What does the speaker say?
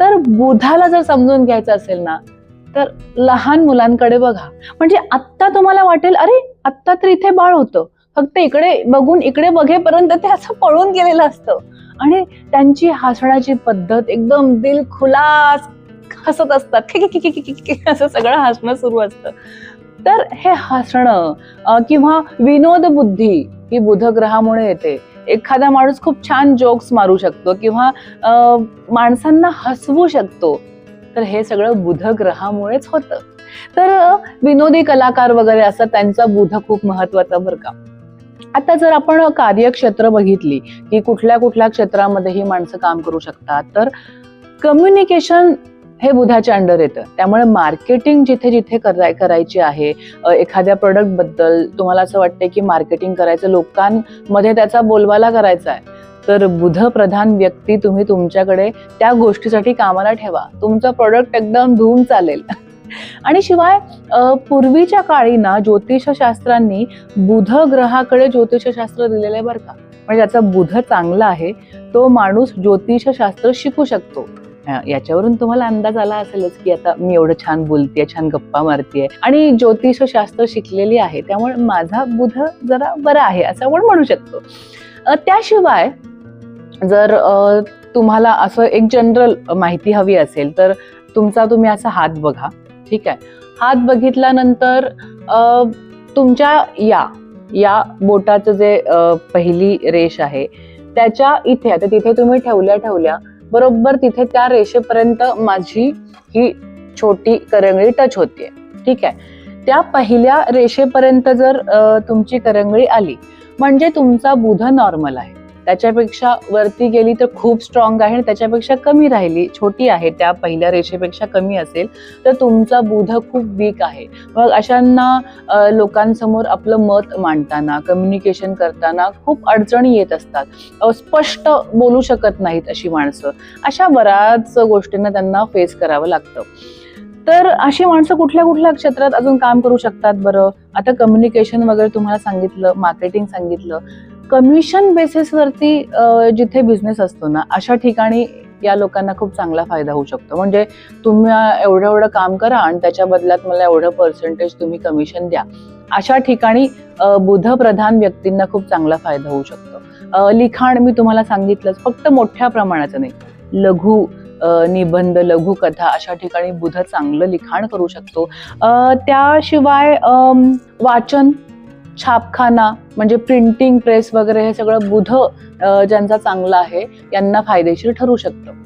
तर बुधाला जर समजून घ्यायचं असेल ना, तर लहान मुलांकडे बघा. म्हणजे आत्ता तुम्हाला वाटेल अरे आत्ता तर इथे बाळ होतं, फक्त इकडे बघून इकडे बघेपर्यंत ते असं पळून गेलेलं असतं आणि त्यांची हसण्याची पद्धत एकदम दिलखुलास हसत असतात, असं सगळं हसणं सुरू असतं. तर हे हसणं किंवा विनोद बुद्धी ही बुध ग्रहामुळे येते. एखादा माणूस खूप छान जोक्स मारू शकतो किंवा माणसांना हसवू शकतो, तर हे सगळं बुध ग्रहामुळेच होतं. तर विनोदी कलाकार वगैरे असतात, त्यांचा बुध खूप महत्वाचा बरं का. आता जर आपण कार्यक्षेत्र बघितली की कुठल्या कुठल्या क्षेत्रामध्ये ही माणसं काम करू शकतात, तर कम्युनिकेशन हे बुधाच्या अंडर येतं. त्यामुळे मार्केटिंग जिथे जिथे करायची आहे, एखाद्या प्रोडक्ट बद्दल तुम्हाला असं वाटतंय की मार्केटिंग करायचं, लोकांमध्ये त्याचा बोलबाला करायचा आहे, तर बुध प्रधान व्यक्ती तुम्ही तुमच्याकडे त्या गोष्टीसाठी कामाला ठेवा. तुमचं प्रोडक्ट एकदम धूम चालेल. आणि शिवाय पूर्वीच्या काळी ना ज्योतिषशास्त्रांनी बुध ग्रहाकडे ज्योतिषशास्त्र दिलेलं आहे बरं का. म्हणजे ज्याचा बुध चांगला आहे तो माणूस ज्योतिषशास्त्र शिकू शकतो. याच्यावरून तुम्हाला अंदाज आला असेलच की आता मी एवढं छान बोलतेय, छान गप्पा मारतेय आणि ज्योतिषशास्त्र शिकलेली आहे, त्यामुळे माझा बुध जरा बरा आहे असं आपण म्हणू शकतो. त्याशिवाय जर तुम्हाला असं एक जनरल माहिती हवी असेल तर तुम्ही असा हात बघा. ठीक आहे, हात बघितल्यानंतर तुमच्या या बोटाचं जे पहिली रेष आहे त्याच्या इथे, आता तिथे तुम्ही ठेवल्या बरोबर तिथे त्या रेषेपर्यंत माझी ही छोटी करंगळी टच होतीये. ठीक आहे, त्या पहिल्या रेषेपर्यंत जर तुमची करंगळी आली म्हणजे तुमचा बुध नॉर्मल आहे. त्याच्यापेक्षा वरती गेली तर खूप स्ट्रॉंग आहे आणि त्याच्यापेक्षा कमी राहिली, छोटी आहे, त्या पहिल्या रेषेपेक्षा कमी असेल तर तुमचा बुध खूप वीक आहे. मग अशांना लोकांसमोर आपलं मत मांडताना, कम्युनिकेशन करताना खूप अडचणी येत असतात. स्पष्ट बोलू शकत नाहीत अशी माणसं. अशा बऱ्याच गोष्टींना त्यांना फेस करावं लागतं. तर अशी माणसं कुठल्या कुठल्या क्षेत्रात अजून काम करू शकतात बरं? आता कम्युनिकेशन वगैरे तुम्हाला सांगितलं, मार्केटिंग सांगितलं. कमिशन बेसिसवरती जिथे बिझनेस असतो ना, अशा ठिकाणी या लोकांना खूप चांगला फायदा होऊ शकतो. म्हणजे तुम्ही एवढं काम करा आणि त्याच्या बदल्यात मला एवढं पर्सेंटेज तुम्ही कमिशन द्या. अशा ठिकाणी बुध प्रधान व्यक्तींना खूप चांगला फायदा होऊ शकतो. लिखाण मी तुम्हाला सांगितलंच, फक्त मोठ्या प्रमाणाचं नाही, लघु निबंध, लघु कथा अशा ठिकाणी बुध चांगलं लिखाण करू शकतो. त्याशिवाय वाचन, छापखाना म्हणजे प्रिंटिंग प्रेस वगैरे हे सगळं बुध ज्यांचा चांगला आहे यांना फायदेशीर ठरू शकतं.